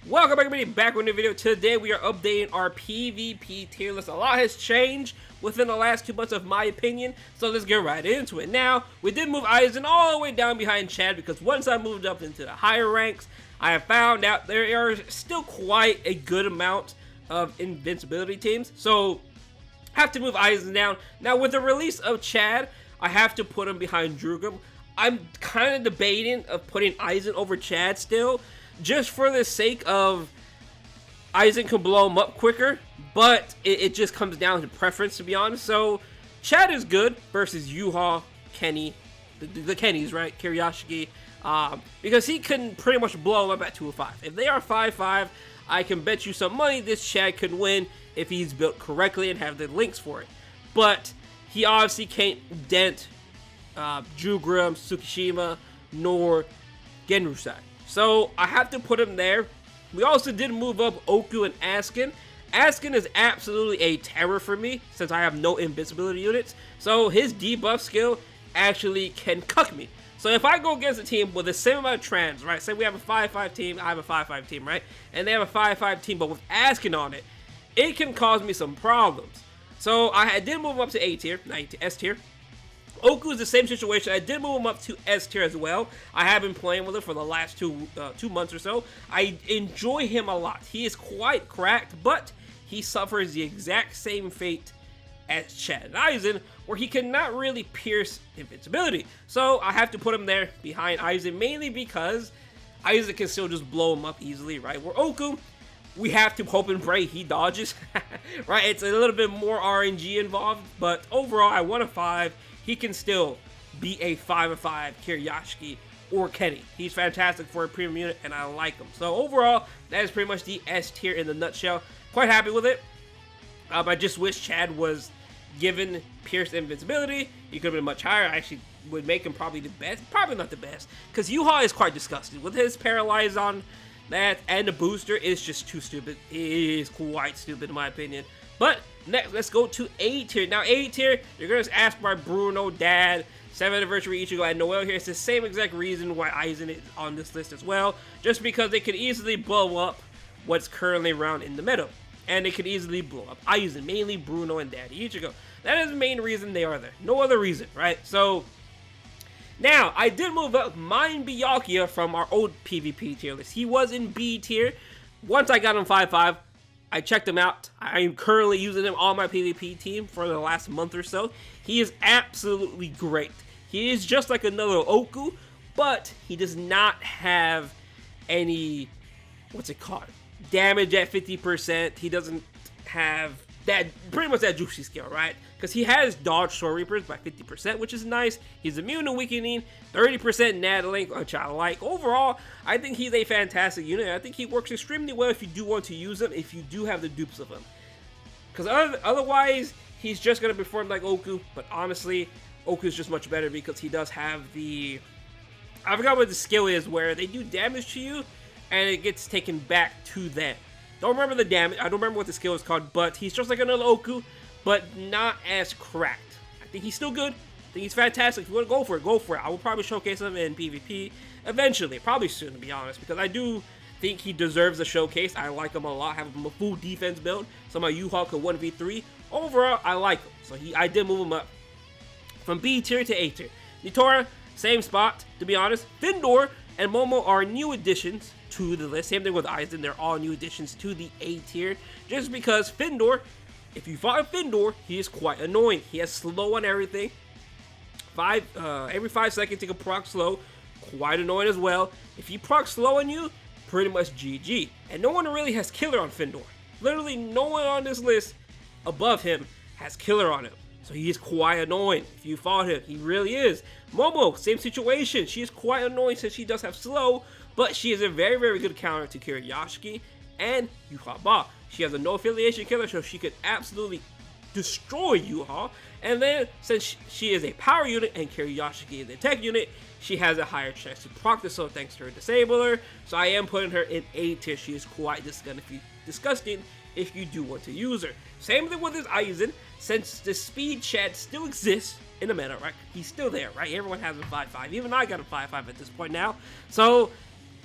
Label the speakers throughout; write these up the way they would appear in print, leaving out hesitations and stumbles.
Speaker 1: Welcome back, everybody, back with a new video. Today we are updating our PvP tier list. A lot has changed within the last 2 months, of my opinion, so let's get right into it. Now, we did move Aizen all the way down behind Chad, because once I moved up into the higher ranks, I have found out there are still quite a good amount of invincibility teams, so have to move Aizen down. Now, with the release of Chad, I have to put him behind Drugum. I'm kind of debating of putting Aizen over Chad still, just for the sake of Aizen can blow him up quicker, but it just comes down to preference, to be honest. So Chad is good versus Yuha, Kenny, the Kennys, right? Kiryashiki, because he can pretty much blow him up at 205. If they are 5-5, I can bet you some money this Chad could win if he's built correctly and have the links for it. But he obviously can't dent Jugram, Tsukishima, nor Genryusai. So I have to put him there. We also did move up Oku and Askin. Askin is absolutely a terror for me since I have no invincibility units. So his debuff skill actually can cuck me. So if I go against a team with the same amount of trans, right? Say we have a 5-5 team, I have a 5-5 team, right? And they have a 5-5 team, but with Askin on it, it can cause me some problems. So I did move him up to A tier, not A tier, S tier. Oku is the same situation. I did move him up to S tier as well. I have been playing with him for the last two months or so. I enjoy him a lot. He is quite cracked, but he suffers the exact same fate as Chad and Aizen, where he cannot really pierce invincibility. So I have to put him there behind Aizen, mainly because Aizen can still just blow him up easily, right? Where Oku, we have to hope and pray he dodges, right? It's a little bit more RNG involved, but overall, I want a 5. He can still be a 5-5 Kiryashiki or Kenny. He's fantastic for a premium unit, and I like him. So overall, that is pretty much the S tier in the nutshell. Quite happy with it. I just wish Chad was given pierced invincibility. He could have been much higher. I actually would make him probably the best. Probably not the best, because Yuha is quite disgusting. With his paralyze on that and the booster, it's just too stupid. It is quite stupid in my opinion. But next, let's go to A tier. Now, A tier, you're going to ask my Bruno, Dad, 7th anniversary Ichigo, and Noel here. It's the same exact reason why Aizen is on this list as well. Just because they could easily blow up what's currently around in the middle. And they could easily blow up Aizen, mainly Bruno and Daddy Ichigo. That is the main reason they are there. No other reason, right? So, now, I did move up Mind Byakuya from our old PvP tier list. He was in B tier. Once I got him 5-5, I checked him out. I am currently using him on my PvP team for the last month or so. He is absolutely great. He is just like another Oku, but he does not have any, what's it called? Damage at 50%. He doesn't have that, pretty much that juicy skill, right? Because he has dodge Shore Reapers by 50%, which is nice. He's immune to weakening, 30% Nattling, which I like. Overall, I think he's a fantastic unit. I think he works extremely well if you do want to use him, if you do have the dupes of him. Because otherwise, he's just going to perform like Oku, but honestly, Oku is just much better because he does have the, I forgot what the skill is, where they do damage to you, and it gets taken back to them. Don't remember the damage. I don't remember what the skill is called, but he's just like another Oku, but not as cracked. I think he's still good. I think he's fantastic. If you want to go for it, go for it. I will probably showcase him in PvP eventually, probably soon, to be honest, because I do think he deserves a showcase. I like him a lot. Have him a full defense build, so my U-Haul could 1v3. Overall, I like him. So I did move him up from B tier to A tier. Nitora, same spot, to be honest. Findor and Momo are new additions to the list. Same thing with Aizen. They're all new additions to the A tier. Just because Findor, if you fought Findor, he is quite annoying. He has slow on everything. Every 5 seconds he can proc slow. Quite annoying as well. If he proc slow on you, pretty much GG. And no one really has killer on Findor. Literally no one on this list above him has killer on him. So he is quite annoying if you fought him. He really is. Momo, same situation. She is quite annoying since she does have slow, but she is a very, very good counter to Kiryashiki and Yuha. She has a no affiliation killer, so she could absolutely destroy Yuha. And then, since she is a power unit and Kiryashiki is a tech unit, she has a higher chance to proc this, so thanks to her disabler. So I am putting her in A tier. She is quite disgusting if you do want to use her. Same thing with his Aizen. Since the speed chat still exists in the meta, right? He's still there, right? Everyone has a 5-5. Even I got a 5-5 at this point now. So,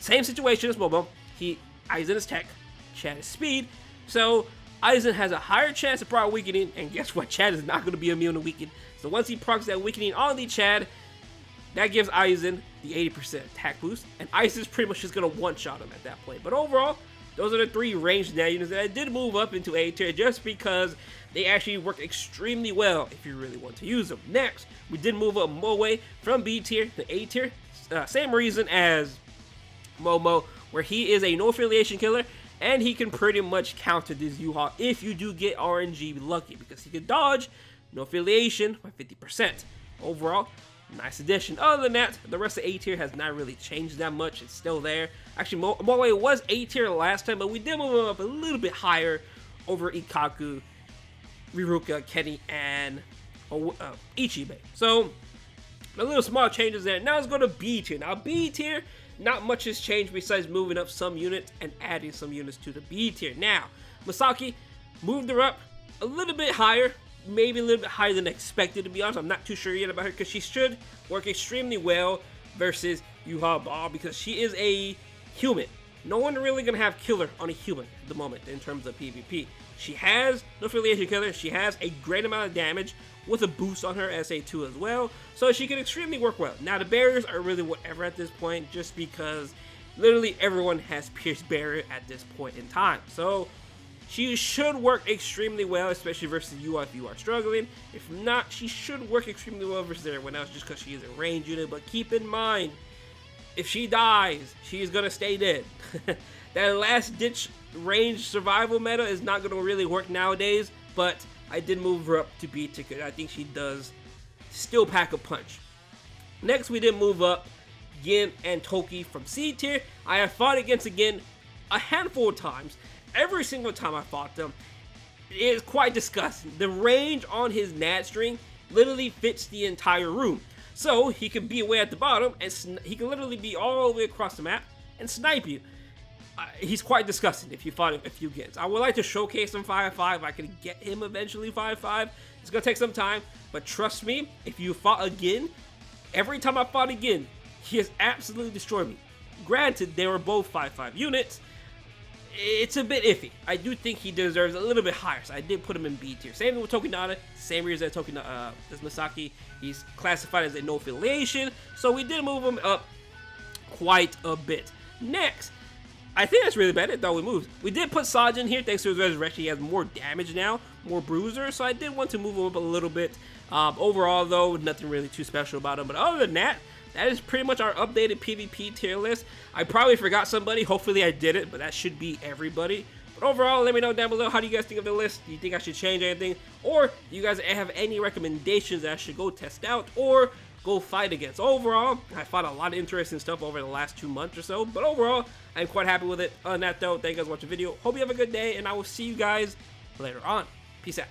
Speaker 1: same situation as Momo. He Aizen is tech, Chad is speed, so Aizen has a higher chance of proc weakening, and guess what? Chad is not going to be immune to weaken. So once he procs that weakening on the Chad, that gives Aizen the 80% attack boost, and Aizen's pretty much just going to one-shot him at that point. But overall, those are the 3 ranged net units that I did move up into A tier just because they actually work extremely well if you really want to use them. Next, we did move up Moe from B tier to A tier. Same reason as Momo, where he is a no affiliation killer, and he can pretty much counter this U-Haul if you do get RNG lucky, because he can dodge no affiliation by 50%. Overall, nice addition. Other than that, the rest of A tier has not really changed that much. It's still there. Actually, Moe was A tier last time, but we did move him up a little bit higher over Ikkaku, Riruka, Kenny, and Ichibe. So, a little small changes there. Now let's go to B tier. Now, B tier, not much has changed besides moving up some units and adding some units to the B tier. Now, Masaki moved her up a little bit higher, maybe a little bit higher than expected, to be honest. I'm not too sure yet about her because she should work extremely well versus Yuha Ba because she is a human. No one really gonna have killer on a human at the moment in terms of PvP. She has no affiliation killer. She has a great amount of damage with a boost on her SA2 as well, so she can extremely work well. Now the barriers are really whatever at this point, just because literally everyone has pierced barrier at this point in time. So she should work extremely well, especially versus you if you are struggling. If not, she should work extremely well versus everyone else just because she is a range unit. But keep in mind, if she dies, she is gonna stay dead. That last ditch range survival meta is not gonna really work nowadays, but I did move her up to B tier because I think she does still pack a punch. Next, we did move up Gin and Toki from C tier. I have fought against Gin a handful of times. Every single time I fought them, it is quite disgusting. The range on his Nat string literally fits the entire room. So he can be away at the bottom, and he can literally be all the way across the map and snipe you. He's quite disgusting if you fought him a few games. I would like to showcase him 5-5. I can get him eventually 5-5. It's going to take some time, but trust me, if you fought again, every time I fought again, he has absolutely destroyed me. Granted, they were both 5-5 units. It's a bit iffy. I do think he deserves a little bit higher, so I did put him in B tier. Same thing with Tokinada, same reason as as Masaki. He's classified as a no affiliation, so we did move him up quite a bit. Next, I think that's really bad. I thought we moved. We did put Sajin here thanks to his resurrection. He has more damage now, more bruiser, so I did want to move him up a little bit. Overall, though, nothing really too special about him. But other than that, that is pretty much our updated PvP tier list. I probably forgot somebody. Hopefully I didn't, but that should be everybody. But overall, let me know down below, how do you guys think of the list? Do you think I should change anything? Or do you guys have any recommendations that I should go test out or go fight against? Overall, I fought a lot of interesting stuff over the last 2 months or so. But overall, I'm quite happy with it. Other than that, though, thank you guys for watching the video. Hope you have a good day, and I will see you guys later on. Peace out.